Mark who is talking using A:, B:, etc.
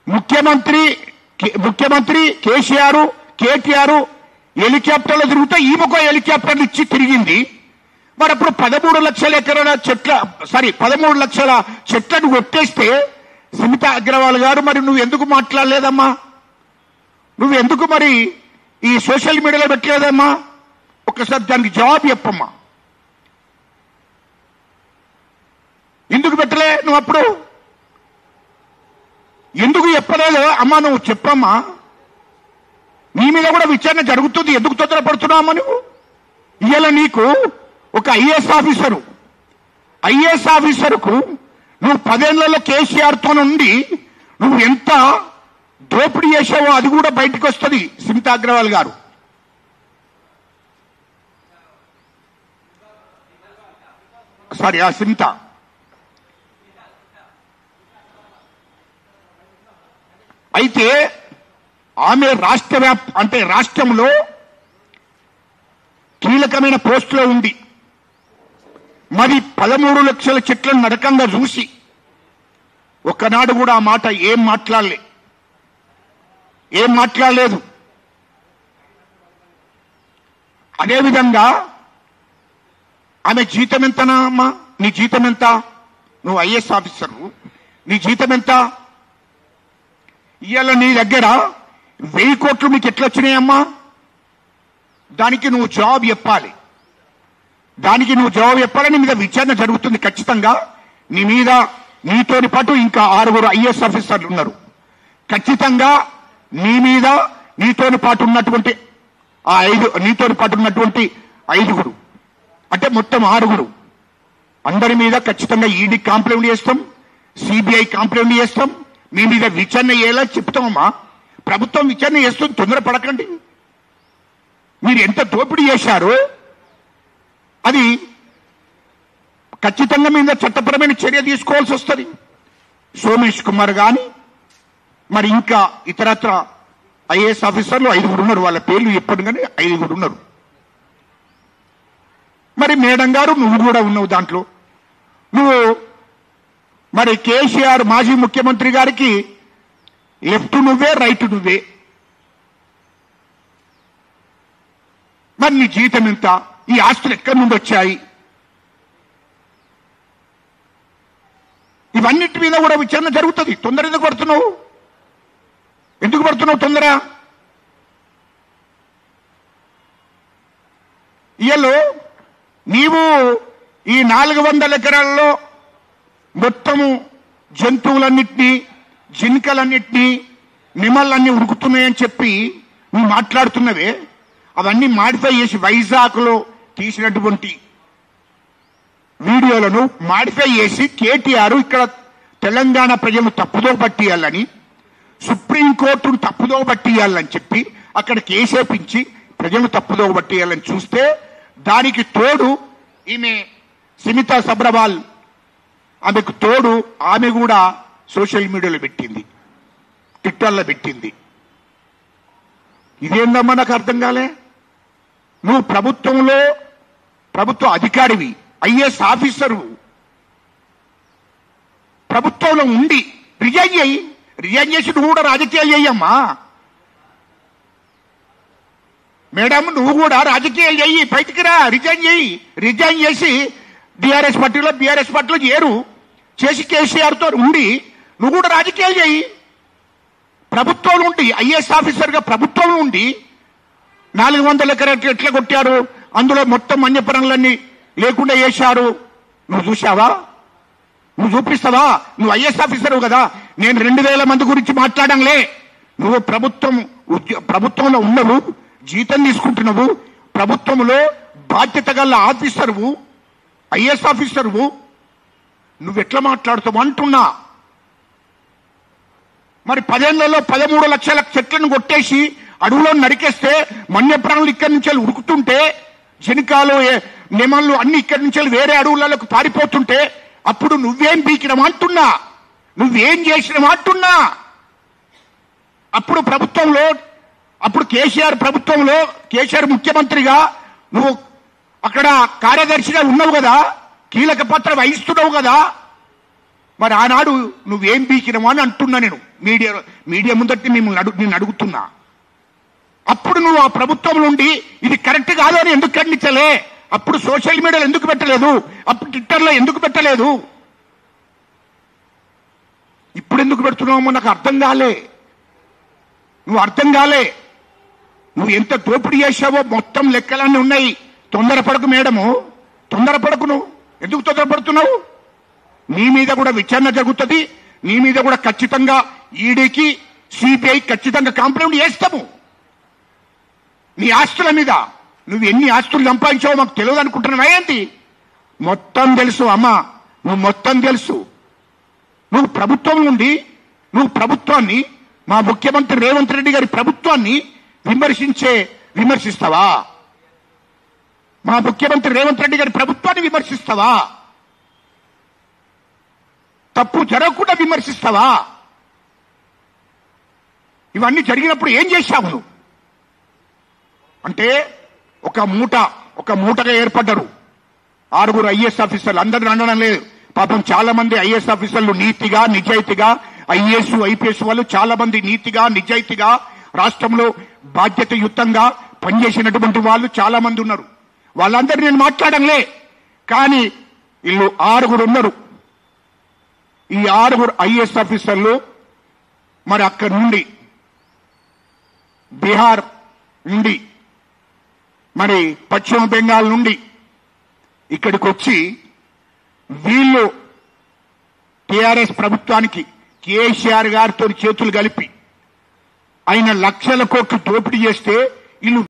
A: ముఖ్యమంత్రి కేటీఆర్ హెలికాప్టర్లో తిరుగుతూ ఈమెకో హెలికాప్టర్లు ఇచ్చి తిరిగింది. మరి అప్పుడు 13 లక్షల ఎకరాల 13 లక్షల చెట్లను కొట్టేస్తే సునీత అగ్రవాల్ గారు మరి నువ్వు ఎందుకు మాట్లాడలేదమ్మా? నువ్వు ఎందుకు మరి ఈ సోషల్ మీడియాలో పెట్టలేదమ్మా? ఒక్కసారి దానికి జవాబు చెప్పమ్మా. ఎందుకు పెట్టలే నువ్వు? అప్పుడు ఎందుకు చెప్పలేదు అమ్మా? నువ్వు చెప్పమ్మా. నీ మీద కూడా విచారణ జరుగుతుంది, ఎందుకు తొందరపడుతున్నావమ్మా నువ్వు? ఇవాళ నీకు ఒక ఐఏఎస్ ఆఫీసర్కు నువ్వు 10 ఏళ్లలో కేసీఆర్తో నుండి నువ్వు ఎంత దోపిడీ చేసావో అది కూడా బయటకు వస్తుంది సునీత అగ్రవాల్ గారు. సునీత అయితే ఆమె రాష్ట్రంలో కీలకమైన పోస్టులో ఉంది. మరి 13 లక్షల చెట్లను నరకంగా చూసి ఒక్కనాడు కూడా ఆ మాట ఏం మాట్లాడలేదు. అదేవిధంగా ఆమె జీతం ఎంతనా అమ్మా? నీ జీతం ఎంత? నువ్వు ఐఏఎస్ ఆఫీసర్, నీ జీతం ఎంత? ఇవాళ నీ దగ్గర 1000 కోట్లు నీకు ఎట్లా వచ్చినాయమ్మా? దానికి నువ్వు జవాబు చెప్పాలి. నీ మీద విచారణ జరుగుతుంది ఖచ్చితంగా. నీ మీద నీతోని పాటు ఇంకా 6 ఐఏఎస్ ఆఫీసర్లు ఉన్నారు. ఖచ్చితంగా నీ మీద నీతోని పాటు ఉన్నటువంటి నీతోని పాటు ఉన్నటువంటి 5 అంటే మొత్తం 6 అందరి మీద ఖచ్చితంగా ఈడీ కంప్లైంట్ చేస్తాం, సిబిఐ కంప్లైంట్ చేస్తాం. మీ మీద విచారణ చేయాలని చెప్తామమ్మా. ప్రభుత్వం విచారణ చేస్తుంది, తొందరపడకండి. మీరు ఎంత దోపిడీ చేశారో అది ఖచ్చితంగా మీద చట్టపరమైన చర్య తీసుకోవాల్సి వస్తుంది. సోమేష్ కుమార్ కానీ మరి ఇంకా ఇతరత్ర ఐఏఎస్ ఆఫీసర్లు 5 ఉన్నారు. వాళ్ళ పేర్లు చెప్పండి కానీ 5 ఉన్నారు. మరి మేడం గారు నువ్వు కూడా ఉన్నావు దాంట్లో. నువ్వు మరి కేసీఆర్ మాజీ ముఖ్యమంత్రి గారికి లెఫ్ట్ నువ్వే, రైట్ నువ్వే. మరి నీ జీతం ఎంత? ఈ ఆస్తులు ఎక్కడి నుండి వచ్చాయి? ఇవన్నిటి మీద కూడా విచారణ జరుగుతుంది. తొందర ఎందుకు పడుతున్నావు? తొందర? ఇయ్యలో నీవు ఈ 400 ఎకరాల్లో మొత్తము జంతువులన్నిటినీ, జింకలన్నిటినీ, నిమలన్నీ ఉరుకుతున్నాయని చెప్పి నువ్వు మాట్లాడుతున్నవే, అవన్నీ మాడిఫై చేసి వైజాగ్లో తీసినటువంటి వీడియోలను మాడిఫై చేసి కేటీఆర్ ఇక్కడ తెలంగాణ ప్రజలను తప్పుదో పట్టియాలని, సుప్రీంకోర్టును తప్పుదో పట్టియాలని చెప్పి అక్కడ కేసేపించి ప్రజలను తప్పుదో పట్టియాలని చూస్తే దానికి తోడు ఈమె సునీత సబ్రవాల్, ఆమెకు తోడు ఆమె కూడా సోషల్ మీడియాలో పెట్టింది, ట్విట్టర్లో పెట్టింది. ఇదేందమ్మా నాకు అర్థం కాలే. నువ్వు ప్రభుత్వ అధికారివి, ఐఏఎస్ ఆఫీసరు, ప్రభుత్వంలో ఉండి రిజైన్ చేసి నువ్వు కూడా రాజకీయాలు చెయ్యమ్మా. మేడం నువ్వు కూడా రాజకీయాలు చెయ్యి, బయటికి రా, రిజైన్ చేసి బీఆర్ఎస్ పార్టీలో చేసి కేసీఆర్తో ఉండి నువ్వు కూడా రాజకీయాలు చెయ్యి. ప్రభుత్వంలో ఉండి ఐఏఎస్ ఆఫీసర్గా ప్రభుత్వంలో ఉండి 400 ఎకరాలు ఎట్లా కొట్టారు, అందులో మొత్తం అన్యపరంలన్నీ లేకుండా చేశారు. నువ్వు చూసావా? నువ్వు చూపిస్తావా? నువ్వు ఐఏఎస్ ఆఫీసర్ కదా. నేను 2000 మంది గురించి మాట్లాడంలే. నువ్వు ప్రభుత్వంలో ఉన్నవు, జీతం తీసుకుంటున్నావు, ప్రభుత్వంలో బాధ్యత గల ఆఫీసర్వు, ఐఏఎస్ ఆఫీసర్వు, నువ్వెట్లా మాట్లాడుతావు అంటున్నా. మరి 10 ఏళ్లలో 13 లక్షల చెట్లను కొట్టేసి అడవులో నరికేస్తే వన్యప్రాణులు ఇక్కడి నుంచి ఉరుకుతుంటే, జనకాలు నిమలు అన్ని ఇక్కడి నుంచి వేరే అడవులకు పారిపోతుంటే అప్పుడు నువ్వేం బీకినవా అంటున్నా, నువ్వేం చేసినవా అంటున్నా. అప్పుడు కేసీఆర్ ముఖ్యమంత్రిగా నువ్వు అక్కడ కార్యదర్శిగా ఉన్నావు కదా, కీలక పాత్ర వహిస్తున్నావు కదా. మరి ఆనాడు నువ్వేం బీకినవా అని అంటున్నా నేను. మీడియా ముందటి నేను అడుగుతున్నా. అప్పుడు నువ్వు ఆ ప్రభుత్వం నుండి ఇది కరెక్ట్ కాదు అని ఎందుకు ఖండించలే? అప్పుడు సోషల్ మీడియాలో ఎందుకు పెట్టలేదు? అప్పుడు ట్విట్టర్లో ఎందుకు పెట్టలేదు? ఇప్పుడు ఎందుకు పెడుతున్నావు? నాకు అర్థం కాలే. నువ్వు ఎంత దోపిడీ చేశావో మొత్తం లెక్కలన్నీ ఉన్నాయి. తొందరపడకు మేడము, తొందరపడకు. నువ్వు ఎందుకు తొందరపడుతున్నావు? నీ మీద కూడా విచారణ జరుగుతుంది. నీ మీద కూడా ఖచ్చితంగా ఈడీకి సిబిఐ ఖచ్చితంగా కంప్లైంట్ చేస్తాము. నీ ఆస్తుల మీద నువ్వు ఎన్ని ఆస్తులు సంపాదించావో మాకు తెలియదు అనుకుంటున్నావా ఏంటి? మొత్తం తెలుసు అమ్మా, నువ్వు మొత్తం తెలుసు. నువ్వు ప్రభుత్వం నుండి ప్రభుత్వాన్ని, మా ముఖ్యమంత్రి రేవంత్ రెడ్డి గారి ప్రభుత్వాన్ని విమర్శిస్తావా? మా ముఖ్యమంత్రి రేవంత్ రెడ్డి గారి ప్రభుత్వాన్ని విమర్శిస్తావా? తప్పు జరగకుండా విమర్శిస్తావా? ఇవన్నీ జరిగినప్పుడు ఏం చేశావు నువ్వు? అంటే ఒక మూటగా ఏర్పడ్డారు 6 ఐఏఎస్ ఆఫీసర్లు. అందరిని అనడం లేదు, పాపం చాలా మంది ఐఏఎస్ ఆఫీసర్లు నీతిగా నిజాయితీగా, ఐఏఎస్ ఐపీఎస్ వాళ్ళు చాలా మంది నీతిగా నిజాయితీగా రాష్ట్రంలో బాధ్యతయుతంగా పనిచేసినటువంటి వాళ్ళు చాలా మంది ఉన్నారు. వాళ్ళందరినీ నేను మాట్లాడంలే. కానీ వీళ్ళు 6 ఉన్నారు. ఈ 6 ఐఏఎస్ ఆఫీసర్లు మరి అక్కడి నుండి బీహార్ నుండి మరి పశ్చిమ బెంగాల్ నుండి ఇక్కడికి వచ్చి వీళ్ళు టిఆర్ఎస్ ప్రభుత్వానికి కేసీఆర్ గారితో చేతులు కలిపి ఆయన లక్షల కోట్లు దోపిడీ చేస్తే వీళ్ళు